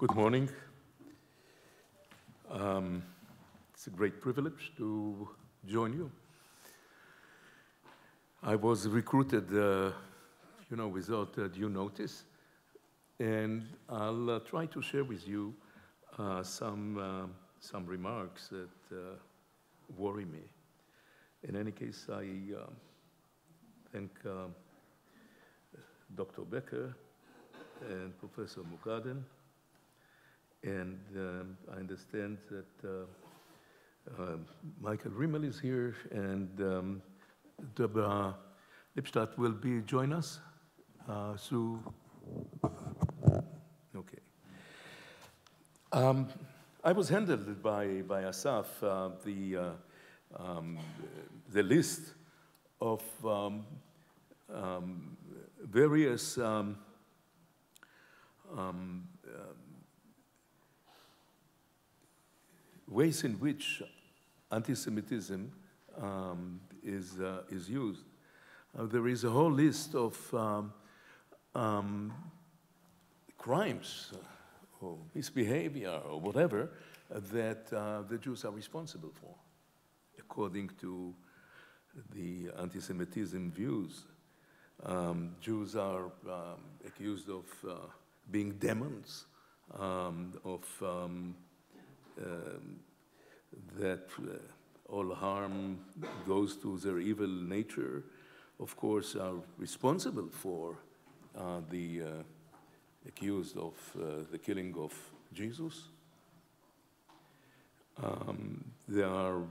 Good morning. It's a great privilege to join you. I was recruited, without due notice, and I'll try to share with you some remarks that worry me. In any case, I thank Dr. Becker and Professor Mukaden, and I understand that Michael Rimmel is here, and Deborah Lipstadt will join us through. Okay. I was handled by Asaf the list of various ways in which anti-Semitism is used. There is a whole list of crimes or misbehavior or whatever that the Jews are responsible for, according to the anti-Semitism views. Jews are accused of being demons, that all harm goes to their evil nature, of course, are responsible for the accused of the killing of Jesus. They are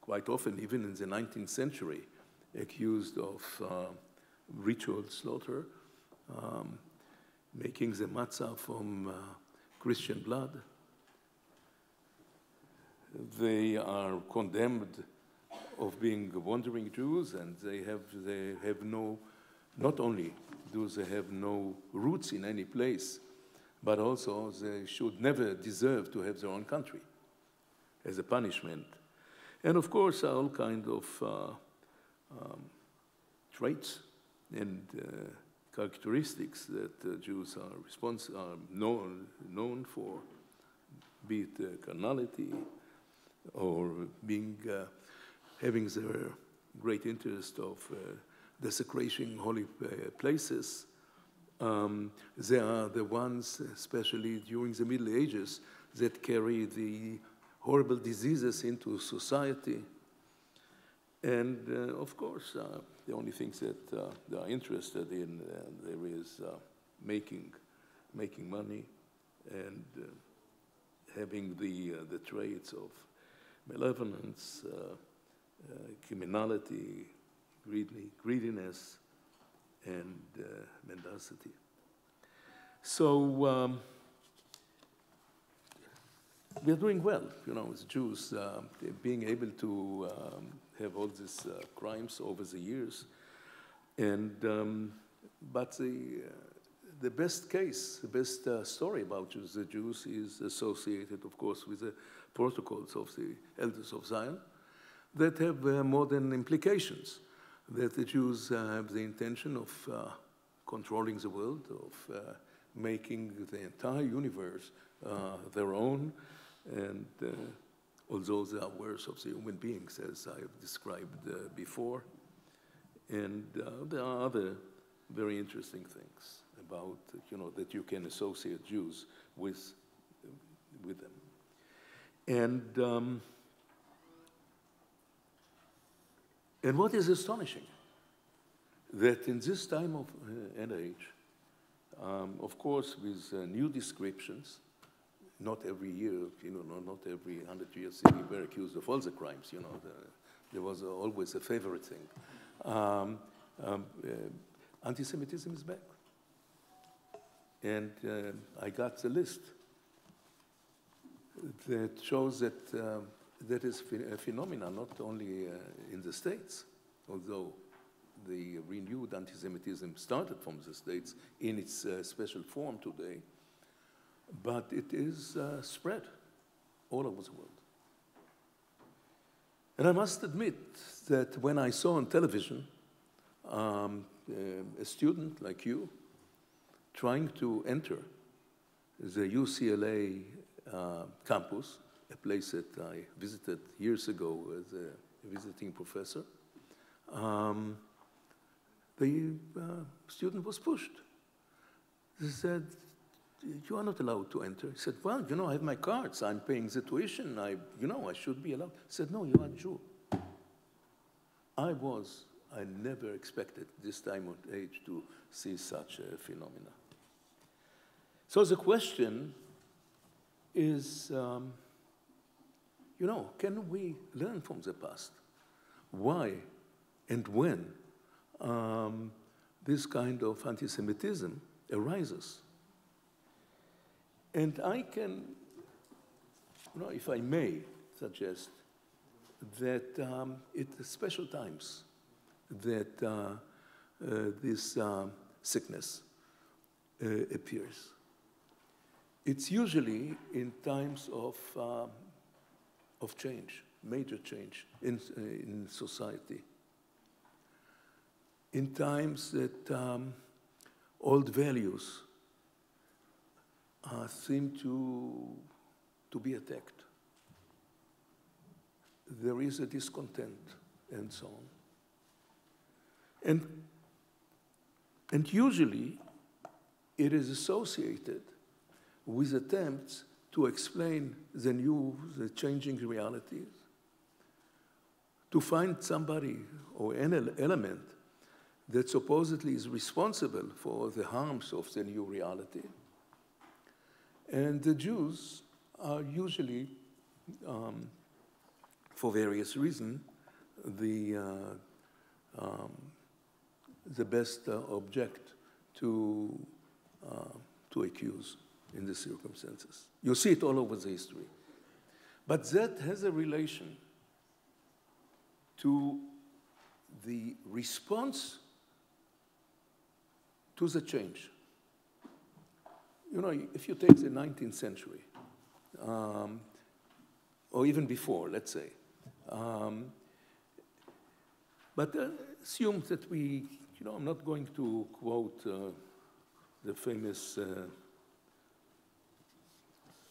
quite often, even in the 19th century, accused of ritual slaughter, making the matzah from Christian blood. They are condemned of being wandering Jews, and they have no, not only do they have no roots in any place, but also they should never deserve to have their own country as a punishment. And of course, all kinds of traits and characteristics that Jews are known for, be it carnality or being having their great interest of desecrating holy places. They are the ones, especially during the Middle Ages, that carry the horrible diseases into society. And of course, the only things that they are interested in, there is making money and having the traits of malevolence, criminality, greediness, and mendacity. So we are doing well, as Jews, being able to have all these crimes over the years. And but the best case, the best story about the Jews is associated, of course, with the protocols of the Elders of Zion that have modern implications, that the Jews have the intention of controlling the world, of making the entire universe their own, and although they are worse of the human beings, as I have described before. And there are other very interesting things about, that you can associate Jews with them. And what is astonishing, that in this time of and age, of course, with new descriptions, not every year, not every 100 years we were accused of all the crimes, there was always a favorite thing. Anti-Semitism is back. And I got the list that shows that that is a phenomenon not only in the States, although the renewed anti-Semitism started from the States in its special form today, but it is spread all over the world. And I must admit that when I saw on television a student like you trying to enter the UCLA campus, a place that I visited years ago as a visiting professor, the student was pushed. They said, you are not allowed to enter. He said, well, you know, I have my cards. I'm paying the tuition. I should be allowed. He said, no, you are a Jew. I never expected this time of age to see such a phenomena. So the question is, you know, can we learn from the past? Why and when this kind of anti-Semitism arises? And I can, you know, if I may suggest that it's special times that this sickness appears. It's usually in times of change, major change in society. In times that old values seem to be attacked. There is a discontent and so on. And usually it is associated with attempts to explain the changing realities, to find somebody or an element that supposedly is responsible for the harms of the new reality. And the Jews are usually, for various reasons, the best object to accuse in the circumstances. You see it all over the history. But that has a relation to the response to the change. You know, if you take the 19th century, or even before, let's say, but assume that we, you know, I'm not going to quote the famous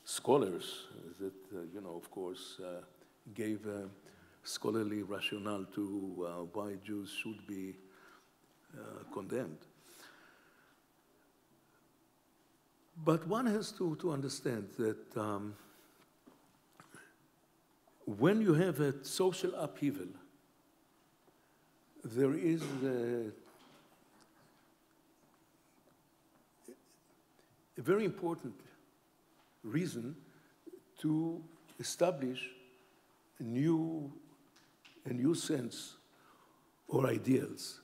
scholars that, you know, of course, gave a scholarly rationale to why Jews should be condemned. But one has to understand that when you have a social upheaval, there is a very important reason to establish a new sense or ideals.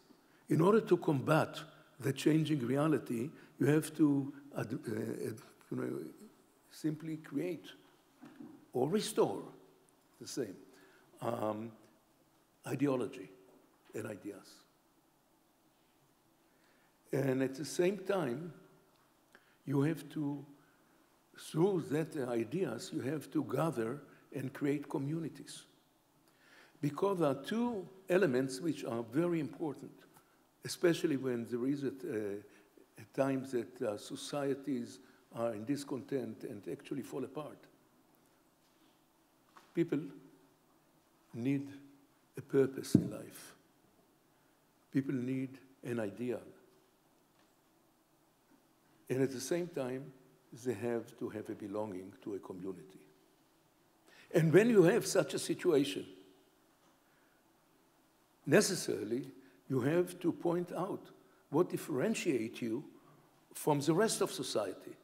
In order to combat the changing reality, you have to you know, simply create or restore the same ideology and ideas. And at the same time, you have to, through that ideas, you have to gather and create communities. Because there are two elements which are very important, especially when there is at times that societies are in discontent and actually fall apart. People need a purpose in life. People need an ideal. And at the same time, they have to have a belonging to a community. And when you have such a situation, necessarily, you have to point out what differentiates you from the rest of society.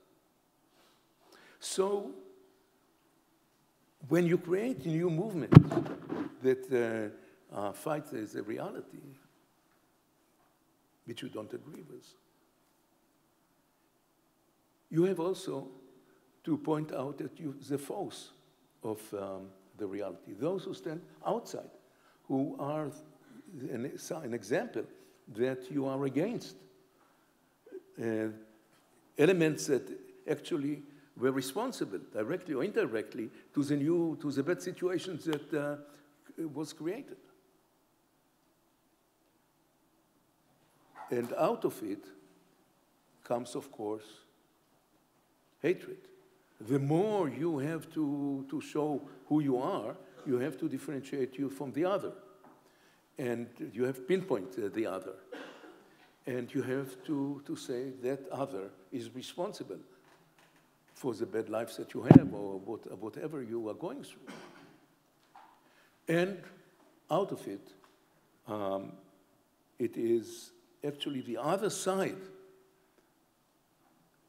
So, when you create a new movement that fights the reality, which you don't agree with, you have also to point out that the foes of the reality, those who stand outside, who are an example that you are against, elements that actually were responsible, directly or indirectly, to the bad situations that was created. And out of it comes, of course, hatred. The more you have to show who you are, you have to differentiate you from the other. And you have to pinpoint the other. And you have to say that other is responsible for the bad lives that you have or whatever you are going through. And out of it, it is actually the other side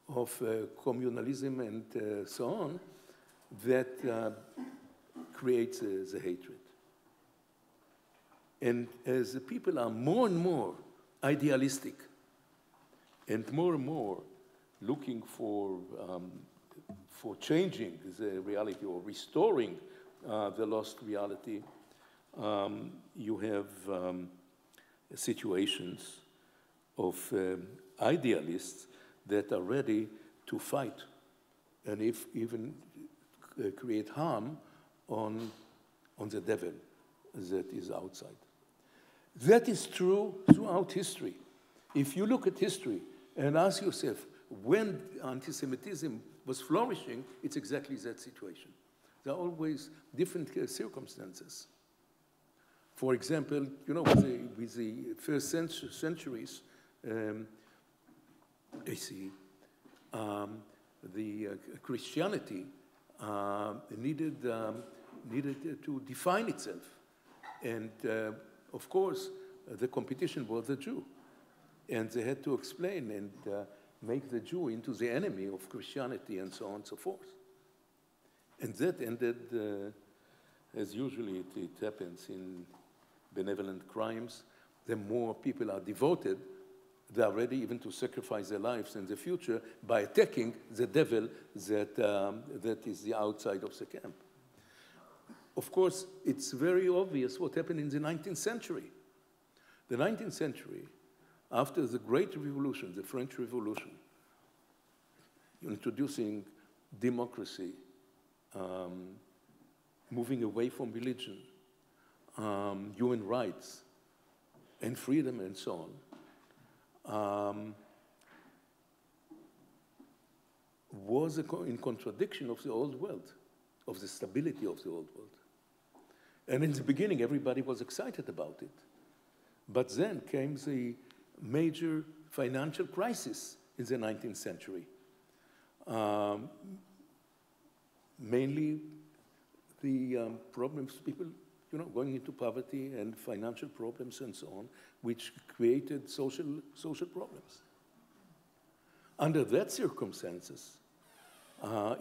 of communalism and so on that creates the hatred. And as the people are more and more idealistic and more looking for changing the reality or restoring the lost reality, you have situations of idealists that are ready to fight and even create harm on the devil that is outside. That is true throughout history. If you look at history and ask yourself when anti-Semitism was flourishing, it's exactly that situation. There are always different circumstances. For example, you know, with the first centuries, the Christianity needed to define itself. And of course, the competition was the Jew. And they had to explain and make the Jew into the enemy of Christianity and so on and so forth. And that ended, as usually it happens in benevolent crimes, the more people are devoted, they are ready even to sacrifice their lives in the future by attacking the devil that is the outside of the camp. Of course, it's very obvious what happened in the 19th century. The 19th century, after the Great Revolution, the French Revolution, introducing democracy, moving away from religion, human rights, and freedom, and so on, was in contradiction of the old world, of the stability of the old world. And in the beginning, everybody was excited about it. But then came the major financial crisis in the 19th century. Mainly the problems, people, you know, going into poverty and financial problems and so on, which created social problems. Under that circumstances,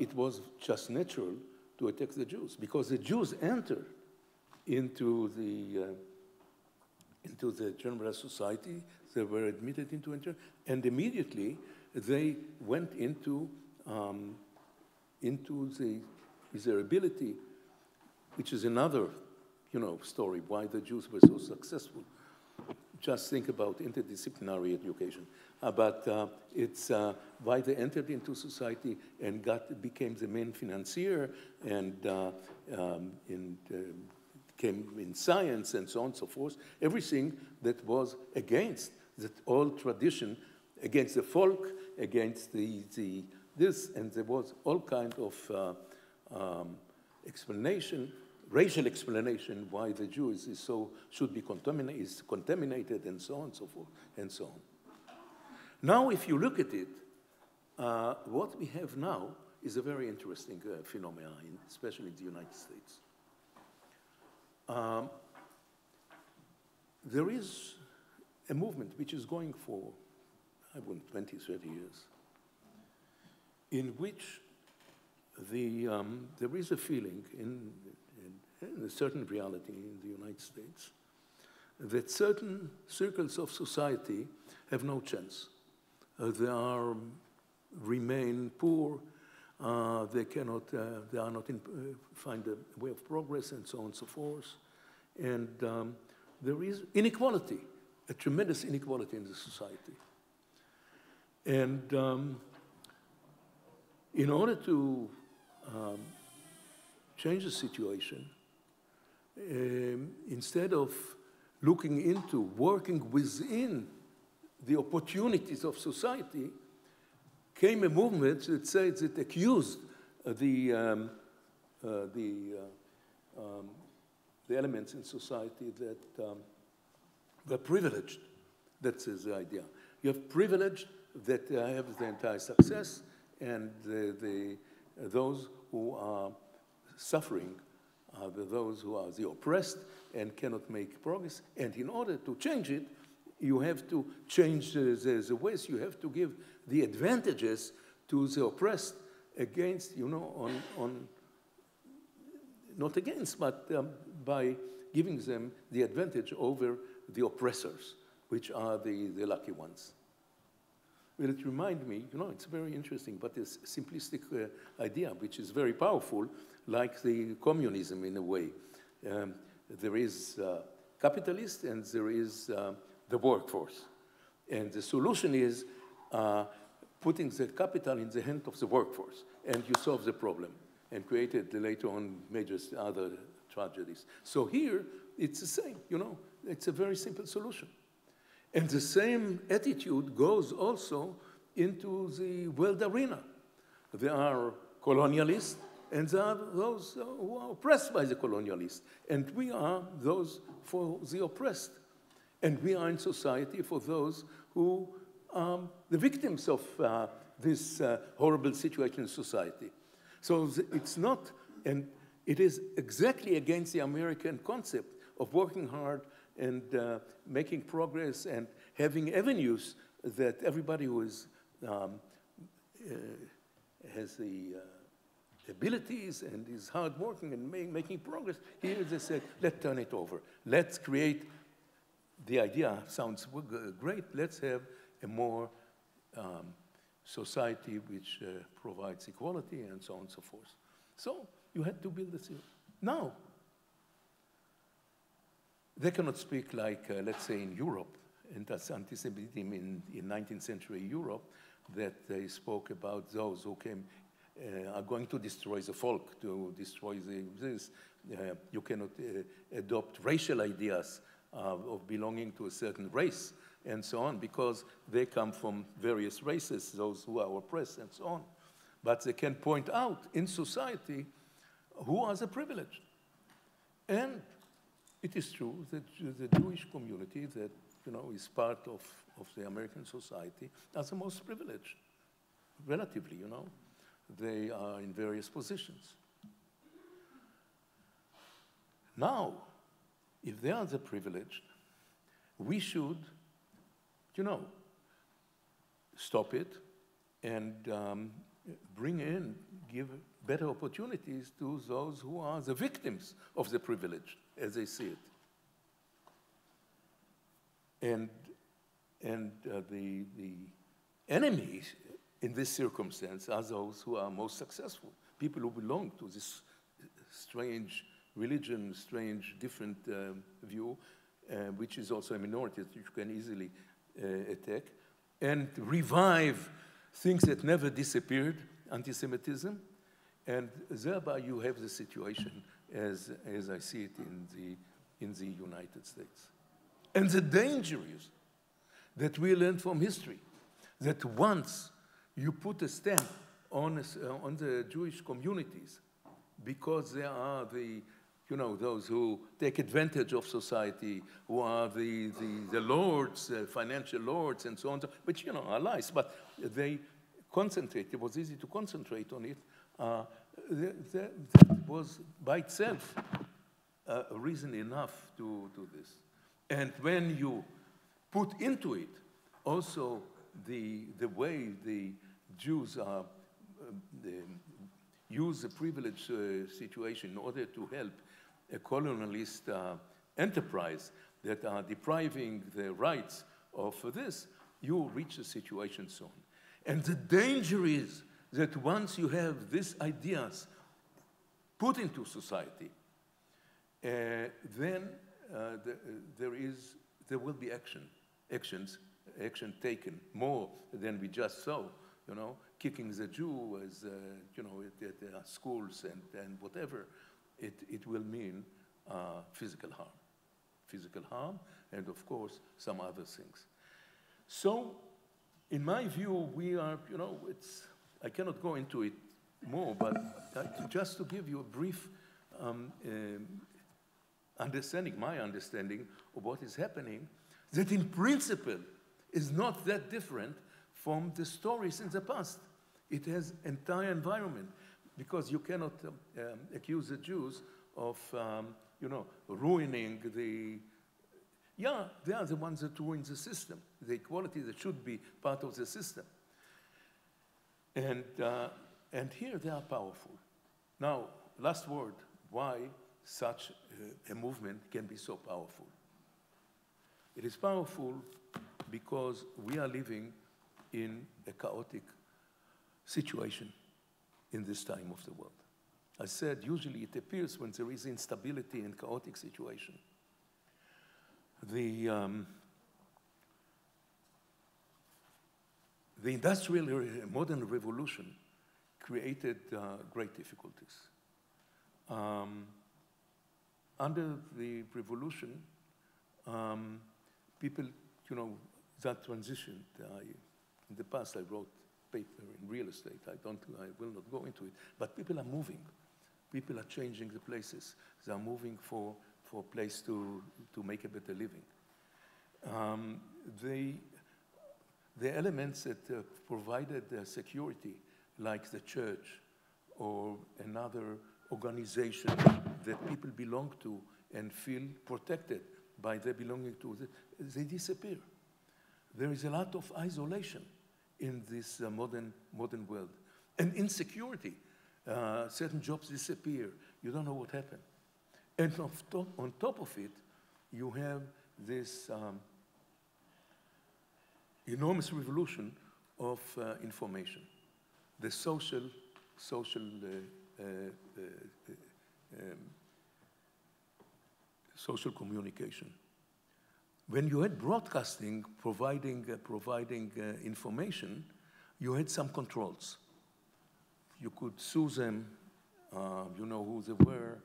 it was just natural to attack the Jews, because the Jews entered into the general society. They were admitted into enter, and immediately they went into the miserability, which is another, you know, story why the Jews were so successful. Just think about interdisciplinary education. But it's why they entered into society and became the main financier and came in science and so on and so forth. Everything that was against that old tradition, against the folk, against this, and there was all kind of explanation, racial explanation why the Jew should be contaminated and so on and so forth and so on. Now, if you look at it, what we have now is a very interesting phenomenon, especially in the United States. There is a movement which is going for, 20, 30 years, in which there is a feeling in a certain reality in the United States that certain circles of society have no chance. They remain poor. They are not find a way of progress, and so on and so forth. And there is inequality, a tremendous inequality in the society. And in order to change the situation, instead of looking into working within the opportunities of society, came a movement that said that accused the elements in society that were privileged. That's the idea. You have privileged that have the entire success, and those who are suffering are those who are the oppressed and cannot make progress. And in order to change it, you have to change the ways. You have to give the advantages to the oppressed against, you know, not against, but by giving them the advantage over the oppressors, which are the lucky ones. Well, it reminds me, you know, it's very interesting, but it's a simplistic idea, which is very powerful, like the communism in a way. There is capitalist and there is the workforce. And the solution is putting the capital in the hand of the workforce, and you solve the problem, and created later on major other tragedies. So here, it's the same, you know, it's a very simple solution. And the same attitude goes also into the world arena. There are colonialists, and there are those who are oppressed by the colonialists. And we are those for the oppressed. And we are in society for those who are the victims of this horrible situation in society. So it's not, and it is exactly against the American concept of working hard and making progress and having avenues that everybody who is, has the abilities and is hardworking and making progress, here they said, let's turn it over. Let's create, the idea sounds great, let's have a more society which provides equality and so on and so forth. So you had to build a system. Now, they cannot speak like, let's say, in Europe, and that's anti-Semitism in 19th century Europe, that they spoke about those who came, are going to destroy the folk, to destroy this. You cannot adopt racial ideas of belonging to a certain race, and so on, because they come from various races, those who are oppressed, and so on. But they can point out in society who are the privileged. And it is true that the Jewish community that, you know, is part of the American society are the most privileged, relatively, you know. They are in various positions. Now, if they are the privileged, we should, you know, stop it and bring in, give better opportunities to those who are the victims of the privilege, as they see it. And the enemies in this circumstance are those who are most successful, people who belong to this strange religion, strange different view, which is also a minority that you can easily attack, and revive things that never disappeared, anti-Semitism, and thereby you have the situation as I see it in the United States. And the danger is that we learn from history that once you put a stamp on the Jewish communities, because there are you know, those who take advantage of society, who are the lords, financial lords, and so on, which, you know, are lies, but they concentrate. It was easy to concentrate on it. That was by itself a reason enough to do this. And when you put into it also the way the Jews are, use the privileged situation in order to help a colonialist enterprise that are depriving the rights of this, you reach a situation soon. And the danger is that once you have these ideas put into society, then there will be action taken, more than we just saw, you know, kicking the Jew as, you know, at schools and whatever. It will mean physical harm, and of course, some other things. So In my view, we are, I cannot go into it more, but just to give you a brief understanding, my understanding of what is happening, that in principle is not that different from the stories in the past. It has entire environment, because you cannot accuse the Jews of, ruining the, yeah, they are the ones that ruin the system, the equality that should be part of the system. And here they are powerful. Now, last word, why such a movement can be so powerful? It is powerful because we are living in a chaotic situation in this time of the world. I said, usually it appears when there is instability and chaotic situation. The industrial modern revolution created great difficulties. Under the revolution, people, that transitioned. In the past, I wrote paper in real estate. I will not go into it. But people are moving. People are changing the places. They are moving for a place to make a better living. The elements that provided security, like the church or another organization that people belong to and feel protected by their belonging to, they disappear. There is a lot of isolation in this modern world. And insecurity. Certain jobs disappear. You don't know what happened. And on top of it, you have this enormous revolution of information. The social communication. When you had broadcasting providing information, you had some controls. You could sue them, you know who they were.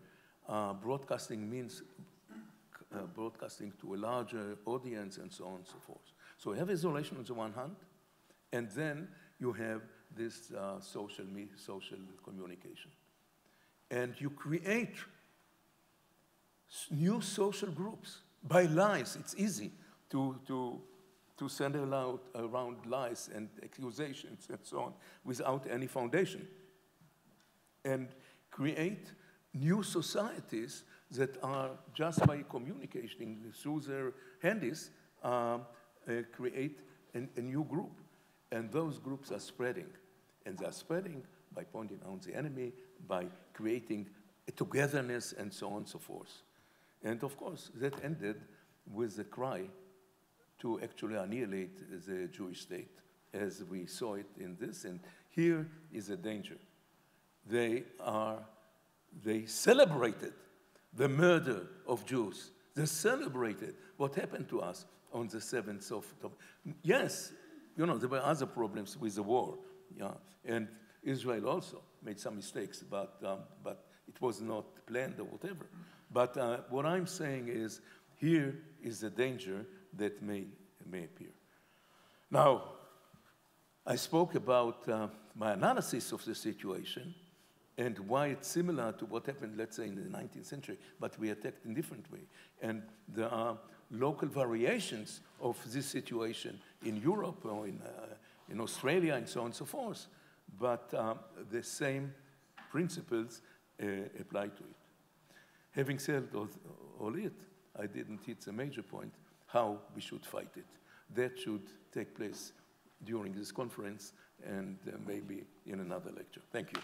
Broadcasting means broadcasting to a larger audience and so on and so forth. So you have isolation on the one hand, and then you have this social communication. And you create new social groups by lies. It's easy to send around lies and accusations and so on without any foundation. And create new societies that are, just by communicating through their handies, create a new group. And those groups are spreading. And they're spreading by pointing out the enemy, by creating a togetherness, and so on and so forth. And of course, that ended with the cry to actually annihilate the Jewish state, as we saw it in this. And here is the danger. They celebrated the murder of Jews. They celebrated what happened to us on the 7th of October. Yes, there were other problems with the war, yeah, and Israel also made some mistakes, but it was not planned or whatever. But what I'm saying is, here is the danger that may appear. Now, I spoke about my analysis of the situation and why it's similar to what happened, let's say, in the 19th century, but we attacked in a different way. And there are local variations of this situation in Europe or in Australia and so on and so forth. But the same principles apply to it. Having said all it, I didn't hit the major point, how we should fight it. That should take place during this conference and maybe in another lecture. Thank you.